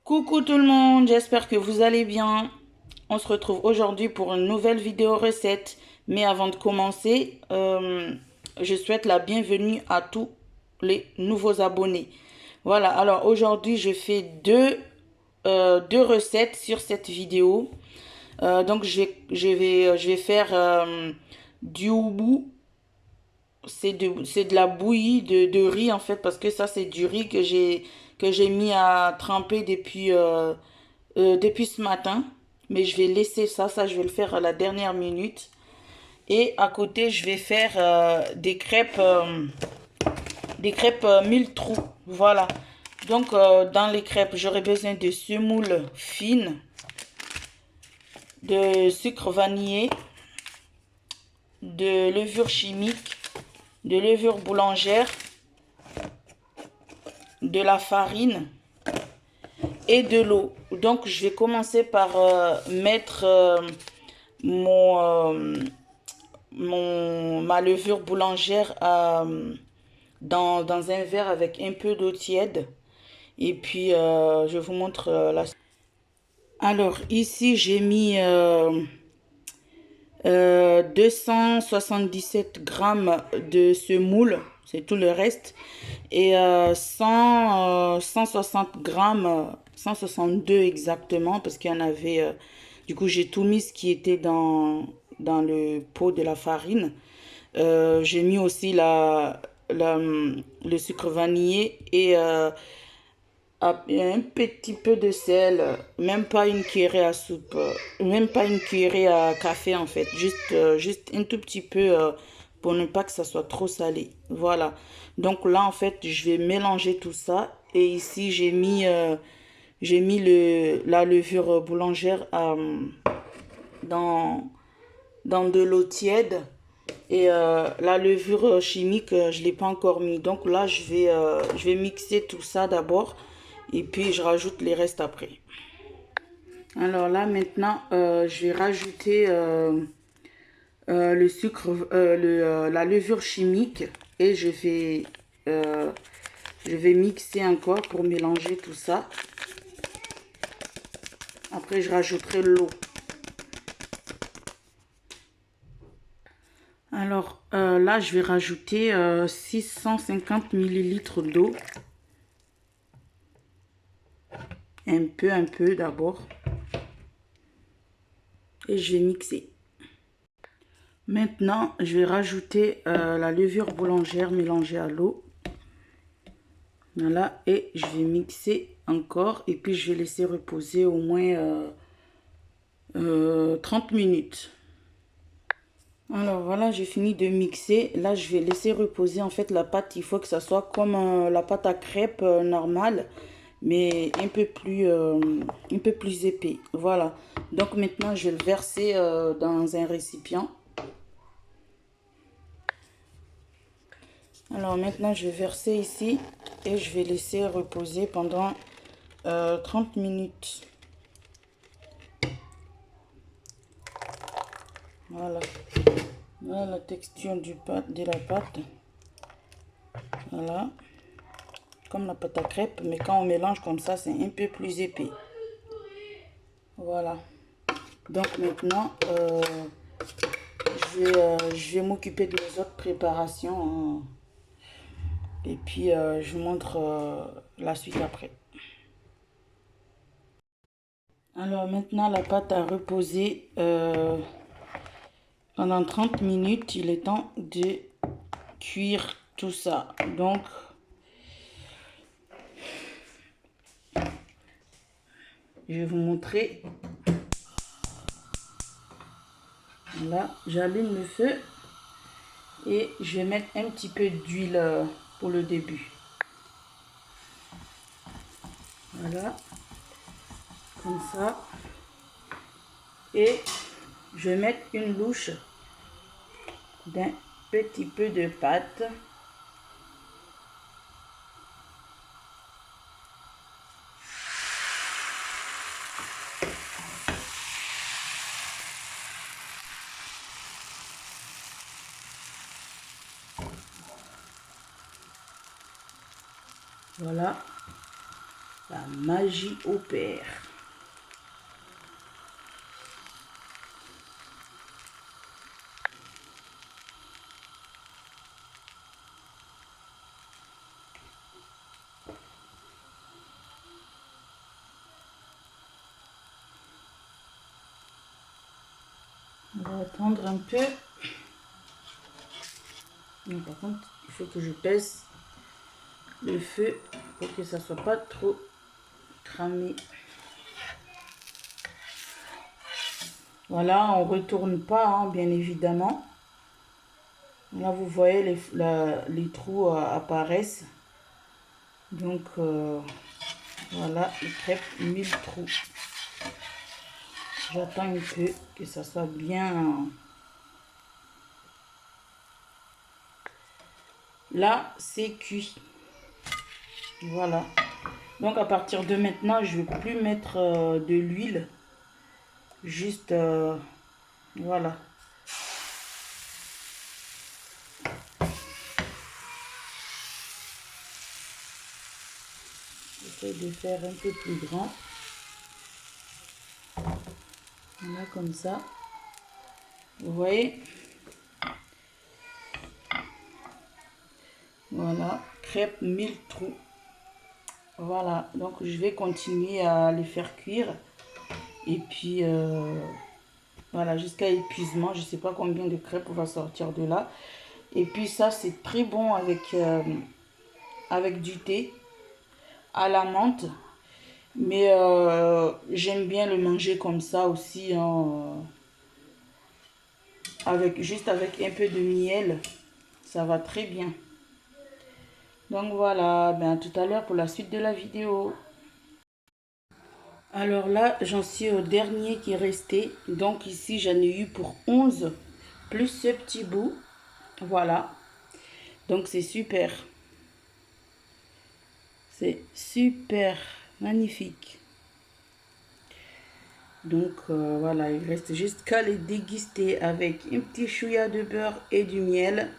Coucou tout le monde, j'espère que vous allez bien. On se retrouve aujourd'hui pour une nouvelle vidéo recette. Mais avant de commencer, je souhaite la bienvenue à tous les nouveaux abonnés. Voilà, alors aujourd'hui je fais deux recettes sur cette vidéo. Donc je vais faire du houbou. C'est de la bouillie de riz en fait parce que ça c'est du riz que j'ai mis à tremper depuis ce matin. Mais je vais laisser ça je vais le faire à la dernière minute. Et à côté je vais faire des crêpes mille trous. Voilà. Donc dans les crêpes j'aurai besoin de semoule fine, de sucre vanillé, de levure chimique, de levure boulangère, de la farine et de l'eau. Donc je vais commencer par mettre mon, ma levure boulangère dans un verre avec un peu d'eau tiède. Et puis je vous montre la... Alors ici j'ai mis 277 grammes de semoule, c'est tout le reste, et 160 grammes, 162 exactement, parce qu'il y en avait, du coup j'ai tout mis ce qui était dans le pot de la farine. J'ai mis aussi le sucre vanillé et un petit peu de sel, même pas une cuillerée à soupe, même pas une cuillerée à café en fait, juste un tout petit peu pour ne pas que ça soit trop salé. Voilà. Donc là en fait, je vais mélanger tout ça et ici j'ai mis la levure boulangère dans dans de l'eau tiède et la levure chimique, je l'ai pas encore mis. Donc là, je vais mixer tout ça d'abord et puis je rajoute les restes après. Alors là, maintenant, je vais rajouter le sucre, la levure chimique et euh, je vais mixer encore pour mélanger tout ça. Après, je rajouterai l'eau. Alors là, je vais rajouter 650 millilitres d'eau. Un peu d'abord. Et je vais mixer. Maintenant, je vais rajouter la levure boulangère mélangée à l'eau. Voilà, et je vais mixer encore. Et puis, je vais laisser reposer au moins 30 minutes. Alors voilà, j'ai fini de mixer. Là, je vais laisser reposer. En fait, la pâte, il faut que ça soit comme la pâte à crêpes normale, mais un peu plus épais. Voilà. Donc maintenant, je vais le verser dans un récipient. Alors maintenant, je vais verser ici et je vais laisser reposer pendant 30 minutes. Voilà. Voilà la texture de la pâte. Voilà. Comme la pâte à crêpes, mais quand on mélange comme ça, c'est un peu plus épais. Voilà. Donc maintenant, je vais m'occuper de mes autres préparations, hein. Et puis, je vous montre la suite après. Alors maintenant, la pâte a reposé pendant 30 minutes. Il est temps de cuire tout ça. Donc, je vais vous montrer. Là, j'allume le feu et je vais mettre un petit peu d'huile pour le début. Voilà, comme ça. Et je vais mettre une louche d'un petit peu de pâte. Voilà, La magie opère. On va attendre un peu. Mais par contre, il faut que je baisse le feu pour que ça soit pas trop cramé. Voilà, on retourne pas, hein, bien évidemment. Là, vous voyez, les trous apparaissent. Donc, voilà, les crêpes 1000 trous. J'attends un peu que ça soit bien. Là, c'est cuit. Voilà. Donc, à partir de maintenant, je ne vais plus mettre de l'huile. Juste, voilà. J'essaie de faire un peu plus grand. Voilà, comme ça. Vous voyez? Voilà, crêpes 1000 trous. Voilà, donc je vais continuer à les faire cuire. Et puis, voilà, jusqu'à épuisement. Je ne sais pas combien de crêpes on va sortir de là. Et puis ça, c'est très bon avec du thé à la menthe. Mais j'aime bien le manger comme ça aussi, hein, juste avec un peu de miel. Ça va très bien. Donc voilà, ben, à tout à l'heure pour la suite de la vidéo. Alors là, j'en suis au dernier qui est resté. Donc ici, j'en ai eu pour 11, plus ce petit bout. Voilà. Donc c'est super. C'est super magnifique. Donc voilà, il reste juste qu'à les déguster avec un petit chouïa de beurre et du miel.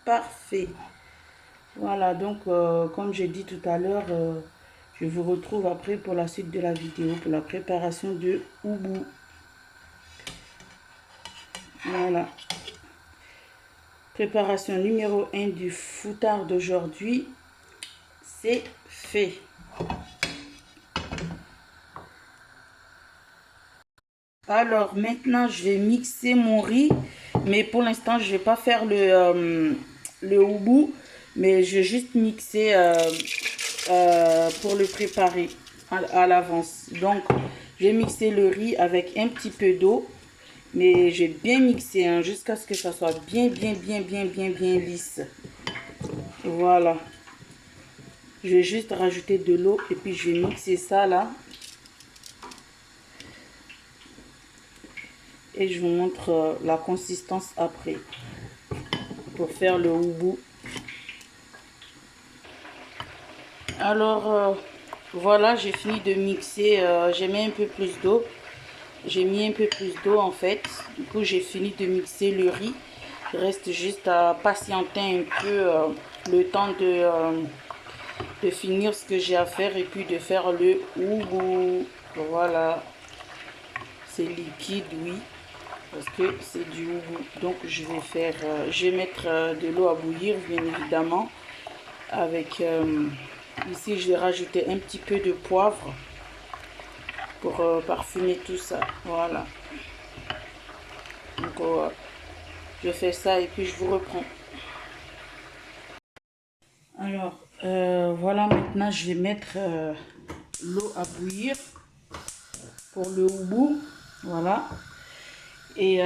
Parfait. Voilà, donc comme j'ai dit tout à l'heure, je vous retrouve après pour la suite de la vidéo, pour la préparation de houbou. Voilà. Préparation numéro 1 du foutard d'aujourd'hui. C'est fait. Alors maintenant, je vais mixer mon riz. Mais pour l'instant, je ne vais pas faire le houbou. Mais je vais juste mixer pour le préparer à l'avance. Donc, je vais mixer le riz avec un petit peu d'eau. Mais j'ai bien mixé, hein, jusqu'à ce que ça soit bien lisse. Voilà. Je vais juste rajouter de l'eau et puis je vais mixer ça là. Et je vous montre la consistance après. Pour faire le houbou. Alors, voilà, j'ai fini de mixer. J'ai mis un peu plus d'eau. J'ai mis un peu plus d'eau en fait. Du coup, j'ai fini de mixer le riz. Il reste juste à patienter un peu le temps de finir ce que j'ai à faire et puis de faire le houbou. Voilà. C'est liquide, oui. Parce que c'est du houbou. Donc, je vais mettre de l'eau à bouillir, bien évidemment. Avec, ici, je vais rajouter un petit peu de poivre. Pour parfumer tout ça. Voilà. Donc, je fais ça et puis je vous reprends. Alors, voilà, maintenant, je vais mettre l'eau à bouillir pour le houbou. Voilà. Et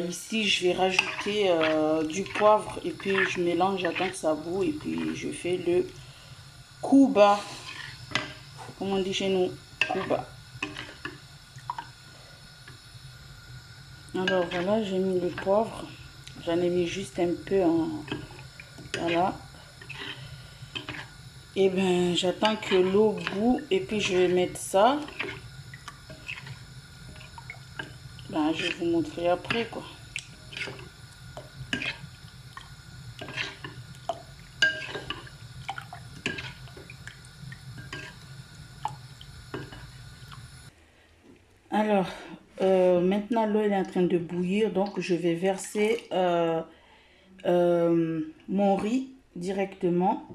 ici, je vais rajouter du poivre et puis je mélange, j'attends que ça boue et puis je fais le kouba. Comme on dit chez nous, kouba. Alors voilà, j'ai mis le poivre. J'en ai mis juste un peu en... Voilà. Et ben j'attends que l'eau bout et puis je vais mettre ça. Ben je vais vous montrer après quoi. Alors, maintenant l'eau est en train de bouillir, donc je vais verser mon riz directement.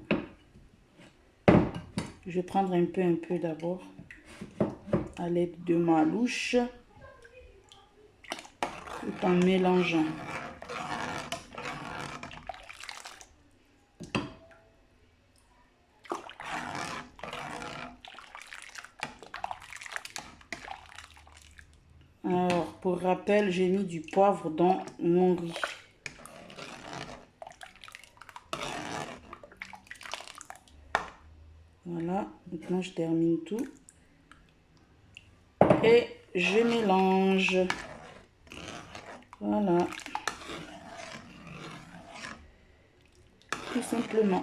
Je vais prendre un peu d'abord à l'aide de ma louche, tout en mélangeant. Alors, pour rappel, j'ai mis du poivre dans mon riz. Voilà, maintenant je termine tout. Et je mélange. Voilà. Tout simplement.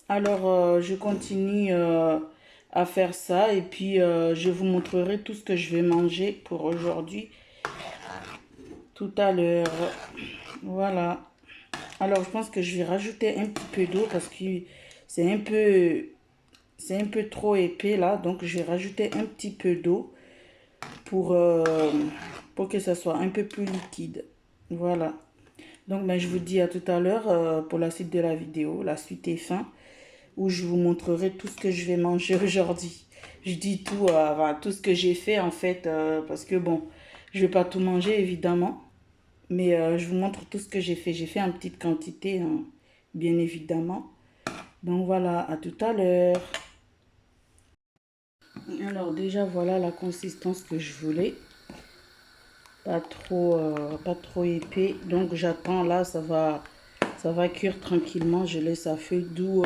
Alors, je continue à faire ça et puis je vous montrerai tout ce que je vais manger pour aujourd'hui, tout à l'heure. Voilà. Alors, je pense que je vais rajouter un petit peu d'eau parce que c'est un peu trop épais là. Donc, je vais rajouter un petit peu d'eau pour que ça soit un peu plus liquide. Voilà. Donc, ben, je vous dis à tout à l'heure pour la suite de la vidéo. La suite est fin, où je vous montrerai tout ce que je vais manger aujourd'hui. Je dis tout, tout ce que j'ai fait en fait, parce que bon, je vais pas tout manger évidemment. Mais je vous montre tout ce que j'ai fait. J'ai fait en petite quantité, hein, bien évidemment. Donc voilà, à tout à l'heure. Alors déjà, voilà la consistance que je voulais. Pas trop épais. Donc j'attends là, ça va cuire tranquillement. Je laisse à feu doux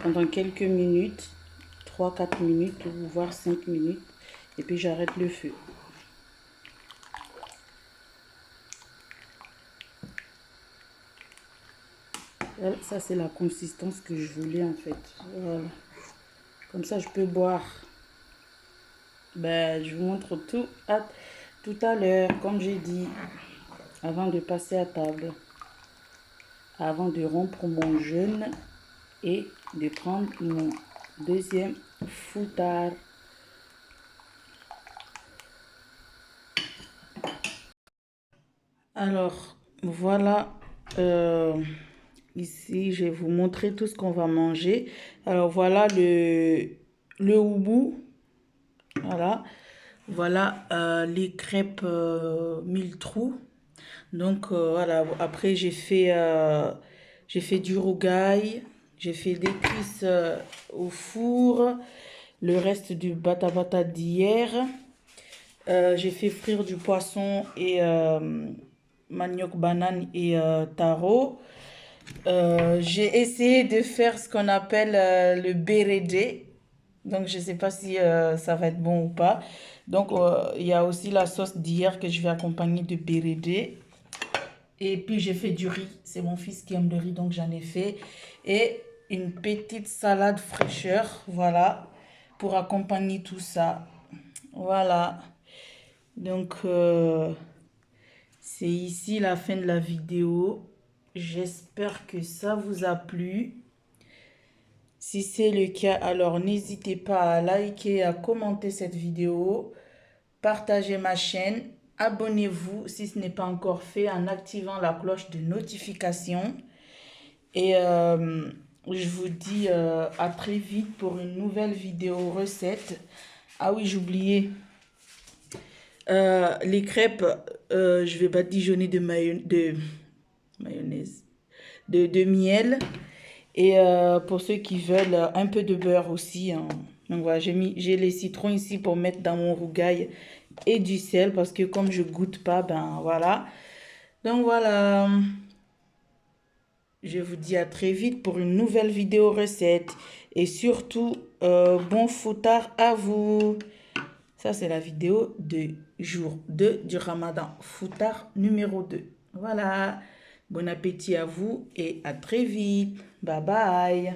pendant quelques minutes. 3-4 minutes ou voire 5 minutes. Et puis j'arrête le feu. Ça, c'est la consistance que je voulais en fait. Voilà. Comme ça, je peux boire. Ben, je vous montre tout à l'heure, comme j'ai dit, avant de passer à table. Avant de rompre mon jeûne et de prendre mon deuxième foutard. Alors, voilà. Ici, je vais vous montrer tout ce qu'on va manger. Alors, voilà le houbou. Voilà. Voilà les crêpes mille trous. Donc, voilà. Après, j'ai fait du rougail. J'ai fait des cuisses au four. Le reste du bata-bata d'hier. J'ai fait frire du poisson et manioc, banane et taro. J'ai essayé de faire ce qu'on appelle le bérédé. Donc, je ne sais pas si ça va être bon ou pas. Donc, il y a aussi la sauce d'hier que je vais accompagner de bérédé. Et puis, j'ai fait du riz. C'est mon fils qui aime le riz, donc j'en ai fait. Et une petite salade fraîcheur, voilà, pour accompagner tout ça. Voilà. Donc, c'est ici la fin de la vidéo. J'espère que ça vous a plu. Si c'est le cas, alors n'hésitez pas à liker, à commenter cette vidéo, partager ma chaîne, abonnez-vous si ce n'est pas encore fait en activant la cloche de notification. Et je vous dis à très vite pour une nouvelle vidéo recette. Ah oui, j'oubliais. Les crêpes, je vais badigeonner de mayonnaise, de miel. Et pour ceux qui veulent, un peu de beurre aussi, hein. Donc voilà, j'ai les citrons ici pour mettre dans mon rougail et du sel parce que comme je goûte pas, ben voilà. Donc voilà, je vous dis à très vite pour une nouvelle vidéo recette. Et surtout, bon foutard à vous. Ça, c'est la vidéo de jour 2 du Ramadan. Foutard numéro 2. Voilà. Bon appétit à vous et à très vite. Bye bye.